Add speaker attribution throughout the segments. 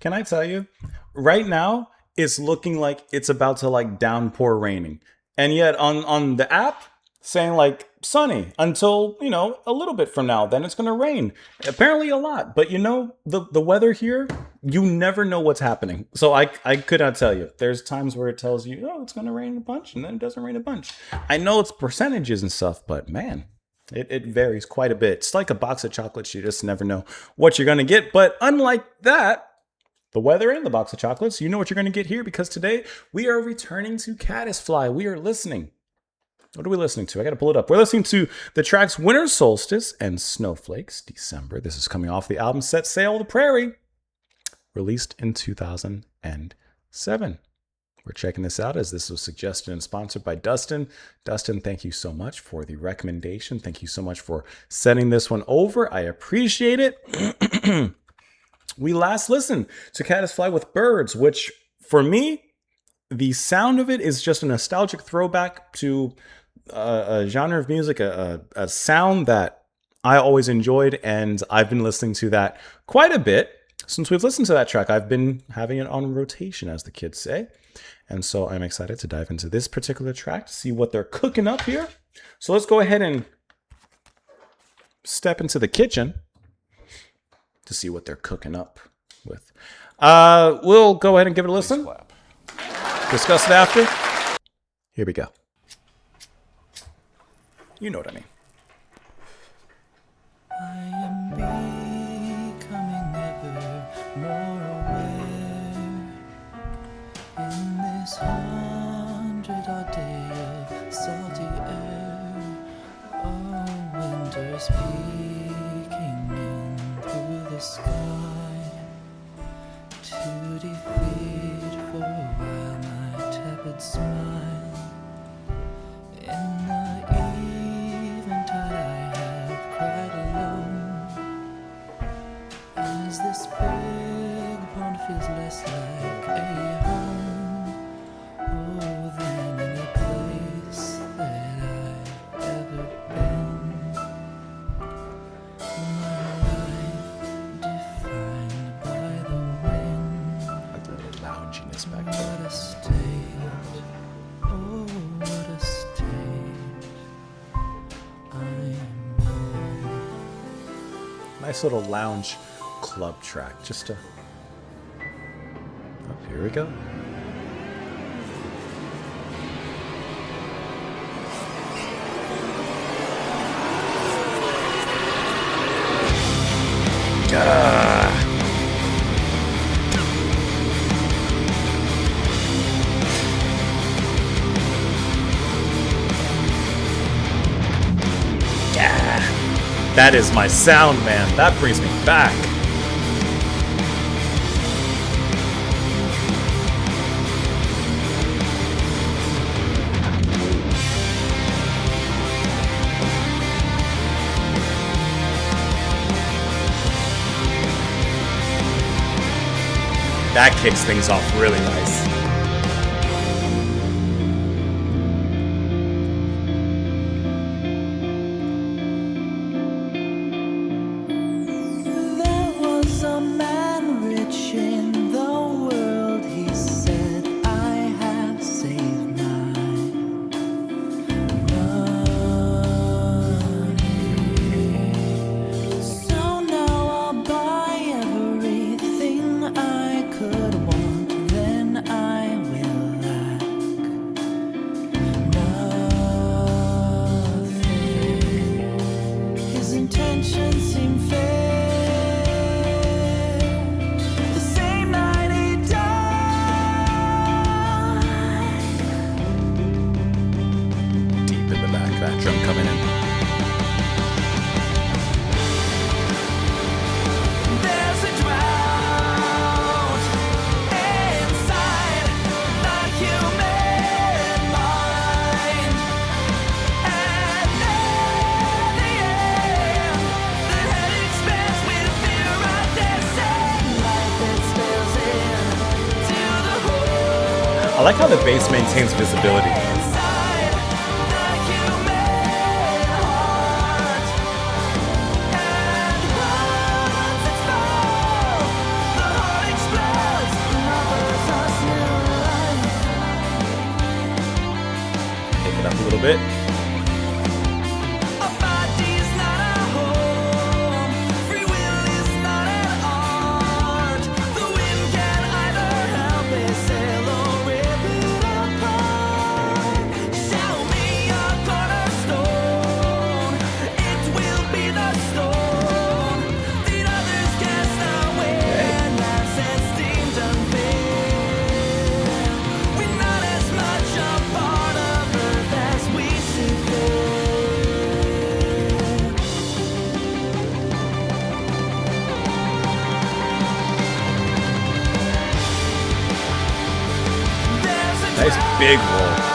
Speaker 1: Can I tell you? Right now, it's looking like it's about to like downpour raining. And yet on the app, saying like sunny until, a little bit from now. Then it's gonna rain. Apparently a lot. But the weather here, you never know what's happening. So I could not tell you. There's times where it tells you, oh, it's gonna rain a bunch, and then it doesn't rain a bunch. I know it's percentages and stuff, but man. It varies quite a bit. It's like a box of chocolates. You just never know what you're going to get. But unlike that, the weather and the box of chocolates, you know what you're going to get here because today we are returning to Kaddisfly. We are listening. What are we listening to? I got to pull it up. We're listening to the tracks Winter Solstice and Snowflakes, December. This is coming off the album Set Sail the Prairie, released in 2007. We're checking this out as this was suggested and sponsored by Dustin. Dustin, thank you so much for the recommendation. Thank you so much for sending this one over. I appreciate it. We last listened to Kaddisfly with Birds, which for me, the sound of it is just a nostalgic throwback to a genre of music, a sound that I always enjoyed, and I've been listening to that quite a bit. Since we've listened to that track, I've been having it on rotation, as the kids say. And so I'm excited to dive into this particular track to see what they're cooking up here. So let's go ahead and step into the kitchen to see what they're cooking up with. We'll go ahead and give it a listen. Discuss it after. Here we go. You know what I mean.
Speaker 2: I am becoming ever more aware in this 100-odd day of salty air. Oh, winter's peeking in through the sky to defeat for a while my tepid smile. In the eventide I have cried alone as this big pond feels less like a home, oh, than any place that I've ever been. My life defined by the wind.
Speaker 1: Like the little lounginess back
Speaker 2: What
Speaker 1: there.
Speaker 2: a state, oh, what a state I'm in.
Speaker 1: Nice little lounge club track. Just to... Oh, here we go. That is my sound, man. That brings me back. That kicks things off really nice.
Speaker 2: There was a man rich in the world, he said, I have saved my money. So now I'll buy everything I could want, then I will lack nothing. His intentions seem fair. The same night he died.
Speaker 1: Deep in the back, that drum coming in.
Speaker 2: There's a drought inside the human mind, and at the end, the head expands with fear of descent. Light that spills into the hole
Speaker 1: I like how the bass maintains visibility.
Speaker 2: inside the human heart. And once it's full, the heart explodes.
Speaker 1: little bit. Nice big roll.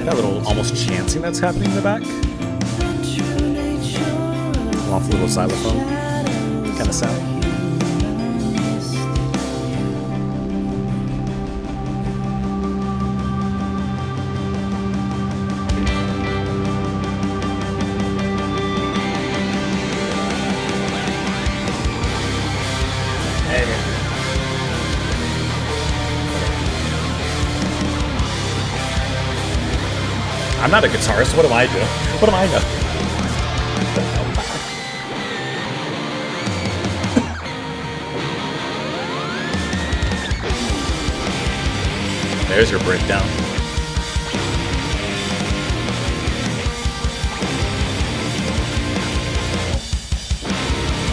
Speaker 1: That little almost chanting that's happening in the back. Off the little xylophone kind of sound. I'm not a guitarist. What do I do? What do I know? There's your breakdown.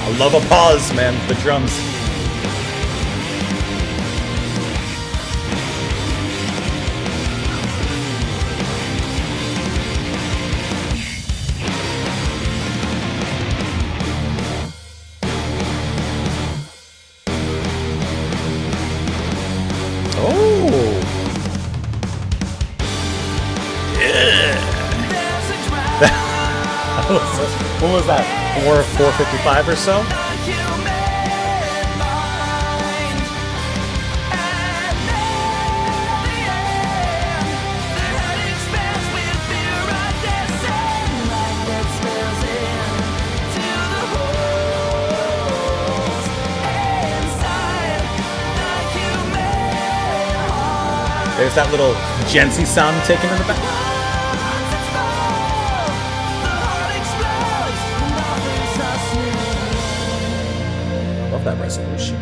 Speaker 1: I love a pause, man. The drums. What was that? 455 or so? There's that little Jency sound taken in the back. Love that resolution.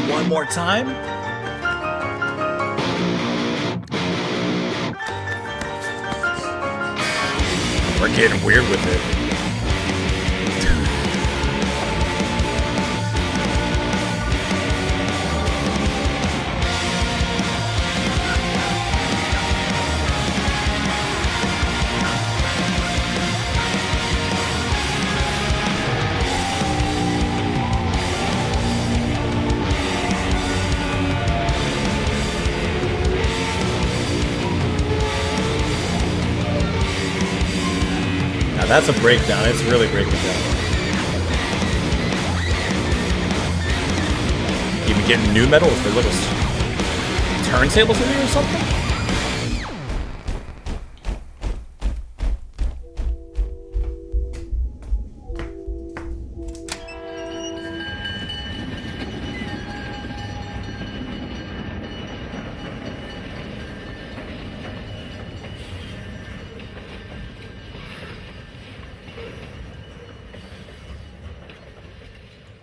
Speaker 1: One more time. We're getting weird with it. that's a breakdown. It's really breaking down. Even getting new metal with the little turntables in there or something?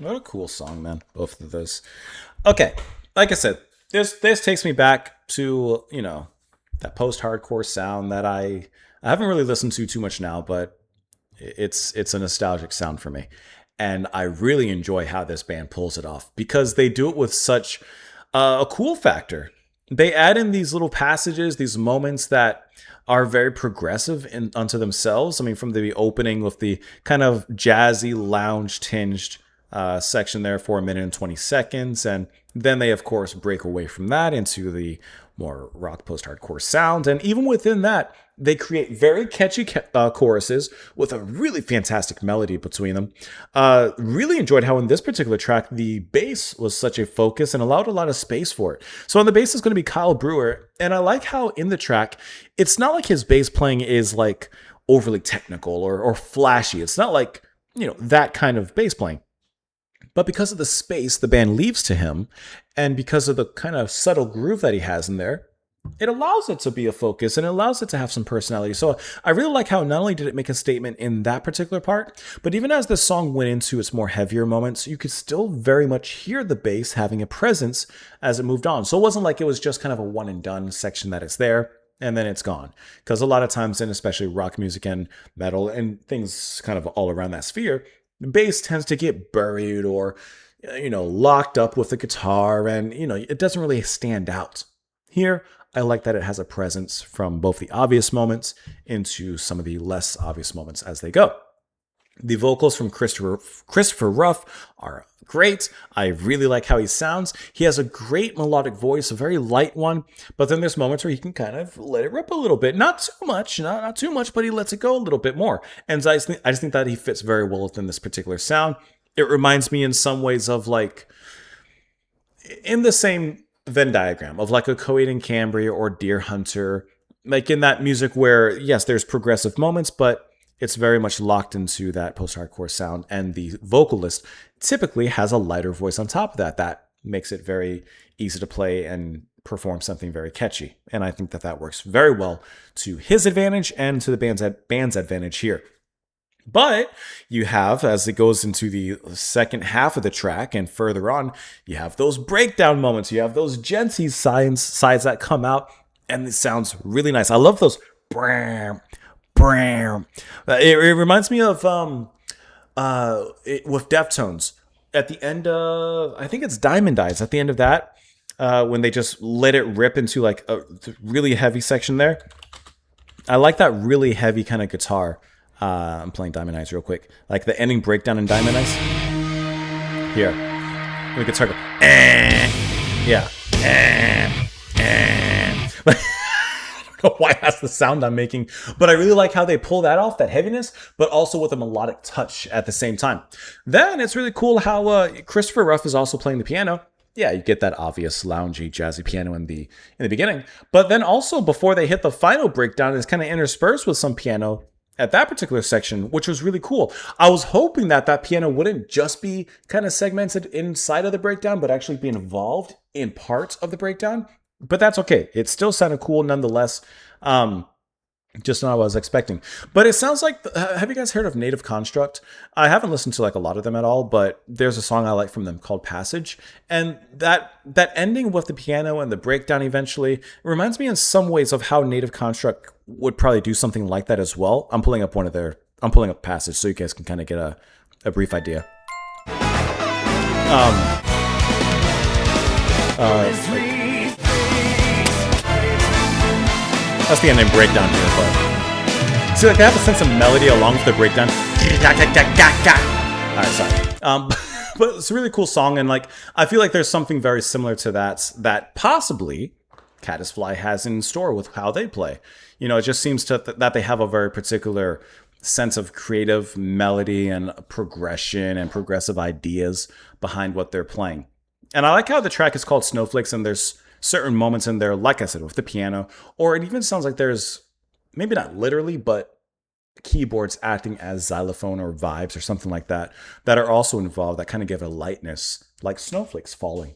Speaker 1: What a cool song, man. Both of those. Okay, like I said, this takes me back to, you know, that post-hardcore sound that I haven't really listened to too much now, but it's a nostalgic sound for me. And I really enjoy how this band pulls it off because they do it with such a cool factor. They add in these little passages, these moments that are very progressive unto themselves. I mean, from the opening with the kind of jazzy, lounge tinged section there for 1 minute and 20 seconds. And then they, of course, break away from that into the more rock post-hardcore sound. And even within that, they create very catchy choruses with a really fantastic melody between them. Really enjoyed how in this particular track, the bass was such a focus and allowed a lot of space for it. So on the bass is going to be Kyle Brewer. And I like how in the track, it's not like his bass playing is like overly technical or flashy. It's not like, you know, that kind of bass playing. But because of the space the band leaves to him, and because of the kind of subtle groove that he has in there, it allows it to be a focus and it allows it to have some personality. So I really like how not only did it make a statement in that particular part, but even as the song went into its more heavier moments, you could still very much hear the bass having a presence as it moved on. So it wasn't like it was just kind of a one and done section that it's there and then it's gone. Because a lot of times, in especially rock music and metal and things kind of all around that sphere, the bass tends to get buried or, you know, locked up with the guitar and, you know, it doesn't really stand out. Here, I like that it has a presence from both the obvious moments into some of the less obvious moments as they go. The vocals from Christopher Ruff are great. I really like how he sounds. He has a great melodic voice, a very light one, but then there's moments where he can kind of let it rip a little bit. Not too much, not too much, but he lets it go a little bit more. And I just think that he fits very well within this particular sound. It reminds me in some ways of like, in the same Venn diagram of like a Coheed and Cambria or Deer Hunter, like in that music where, yes, there's progressive moments, but it's very much locked into that post-hardcore sound, and the vocalist typically has a lighter voice on top of that. That makes it very easy to play and perform something very catchy. And I think that that works very well to his advantage and to the band's advantage here. But you have, as it goes into the second half of the track and further on, you have those breakdown moments. You have those genty sides that come out, and it sounds really nice. I love those. It reminds me of with Deftones at the end of, I think it's Diamond Eyes, at the end of that, when they just let it rip into like a really heavy section there. I like that really heavy kind of guitar. I'm playing Diamond Eyes real quick, like the ending breakdown in Diamond Eyes. Here, we could start go, yeah. Why that's the sound I'm making, but I really like how they pull that off, that heaviness, but also with a melodic touch at the same time. Then it's really cool how Christopher Ruff is also playing the piano. Yeah, you get that obvious loungy, jazzy piano in the beginning, but then also before they hit the final breakdown, it's kind of interspersed with some piano at that particular section, which was really cool. I was hoping that that piano wouldn't just be kind of segmented inside of the breakdown, but actually be involved in parts of the breakdown. But that's okay. It still sounded cool nonetheless. Just not what I was expecting. But it sounds like, have you guys heard of Native Construct? I haven't listened to like a lot of them at all, but there's a song I like from them called Passage. And that ending with the piano and the breakdown eventually reminds me in some ways of how Native Construct would probably do something like that as well. I'm pulling up Passage so you guys can kind of get a brief idea. That's the ending breakdown here, but see, like they have a sense of melody along with the breakdown. All right, sorry. But it's a really cool song, and like I feel like there's something very similar to that possibly Kaddisfly has in store with how they play. You know, it just seems that they have a very particular sense of creative melody and progression and progressive ideas behind what they're playing. And I like how the track is called Snowflakes, and there's certain moments in there, like I said, with the piano, or it even sounds like there's maybe not literally, but keyboards acting as xylophone or vibes or something like that, that are also involved that kind of give a lightness, like snowflakes falling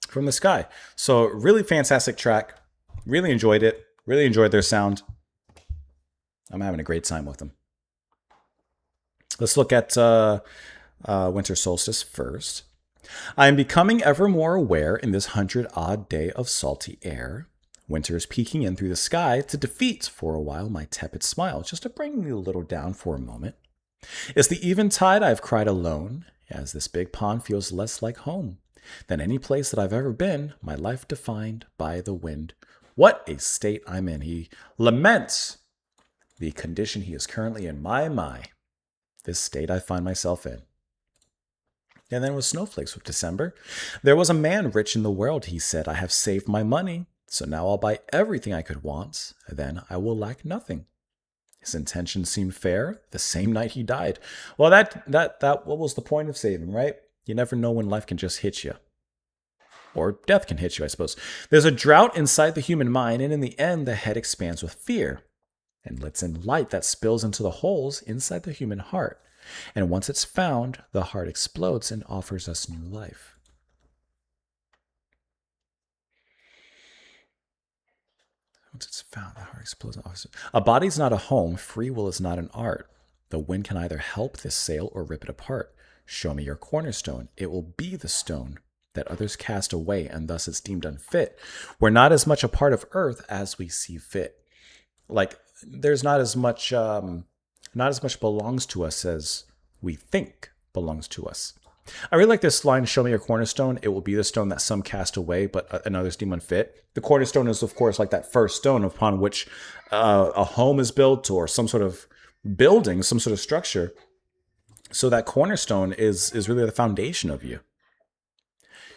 Speaker 1: from the sky. So really fantastic track. Really enjoyed it. Really enjoyed their sound. I'm having a great time with them. Let's look at Winter Solstice first. I am becoming ever more aware in this 100-odd day of salty air. Winter is peeking in through the sky to defeat for a while my tepid smile, just to bring me a little down for a moment. It's the eventide I've cried alone, as this big pond feels less like home than any place that I've ever been, my life defined by the wind. What a state I'm in. He laments the condition he is currently in. My, this state I find myself in. And then with Snowflakes with December, there was a man rich in the world, he said, I have saved my money, so now I'll buy everything I could want, then I will lack nothing. His intentions seemed fair the same night he died. Well, that what was the point of saving, right? You never know when life can just hit you. Or death can hit you, I suppose. There's a drought inside the human mind, and in the end, the head expands with fear and lets in light that spills into the holes inside the human heart. And once it's found, the heart explodes and offers us new life. Once it's found, the heart explodes and offers. A body's not a home. Free will is not an art. The wind can either help this sail or rip it apart. Show me your cornerstone. It will be the stone that others cast away, and thus it's deemed unfit. We're not as much a part of earth as we see fit. Like, there's not as much belongs to us as we think belongs to us. I really like this line, show me your cornerstone. It will be the stone that some cast away, but others deem unfit. The cornerstone is, of course, like that first stone upon which a home is built or some sort of building, some sort of structure. So that cornerstone is really the foundation of you.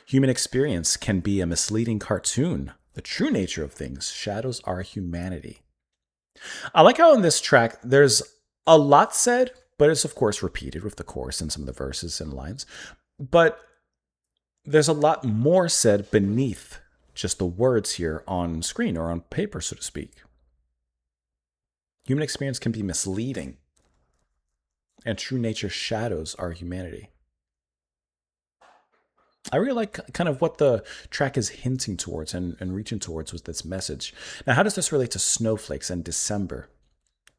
Speaker 1: Human experience can be a misleading cartoon. The true nature of things shadows our humanity. I like how in this track there's a lot said, but it's of course repeated with the chorus and some of the verses and lines. But there's a lot more said beneath just the words here on screen or on paper, so to speak. Human experience can be misleading, and true nature shadows our humanity. I really like kind of what the track is hinting towards and reaching towards with this message. Now, how does this relate to Snowflakes and December?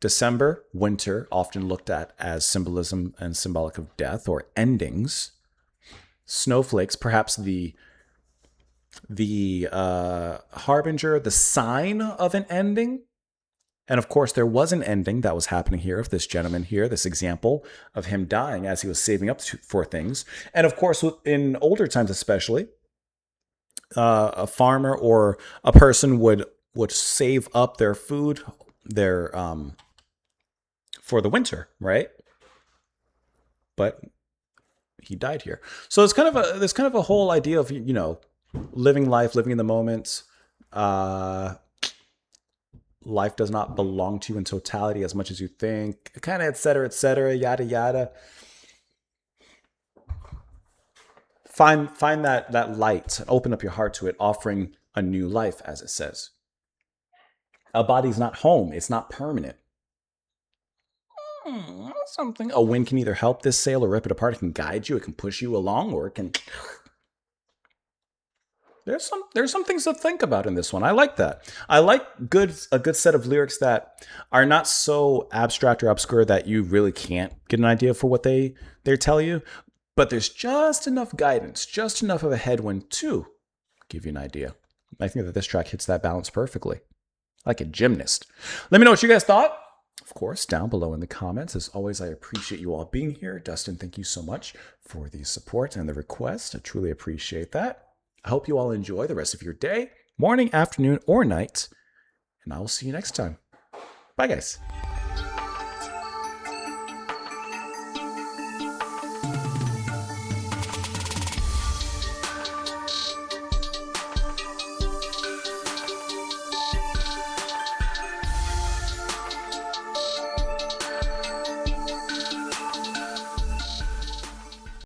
Speaker 1: December, winter, often looked at as symbolism and symbolic of death or endings. Snowflakes, perhaps the harbinger, the sign of an ending. And of course, there was an ending that was happening here of this gentleman here, this example of him dying as he was saving up for things. And of course, in older times especially, a farmer or a person would save up their food, for the winter, right? But he died here. So it's there's kind of a whole idea of, living life, living in the moment. Life does not belong to you in totality as much as you think, kind of et cetera, yada, yada. Find that light and open up your heart to it, offering a new life, as it says. A body's not home. It's not permanent. Something. A wind can either help this sail or rip it apart. It can guide you. It can push you along, or it can... There's some things to think about in this one. I like that. I like a good set of lyrics that are not so abstract or obscure that you really can't get an idea for what they're telling you. But there's just enough guidance, just enough of a headwind to give you an idea. I think that this track hits that balance perfectly, like a gymnast. Let me know what you guys thought. Of course, down below in the comments. As always, I appreciate you all being here. Dustin, thank you so much for the support and the request. I truly appreciate that. I hope you all enjoy the rest of your day, morning, afternoon, or night, and I will see you next time. Bye, guys.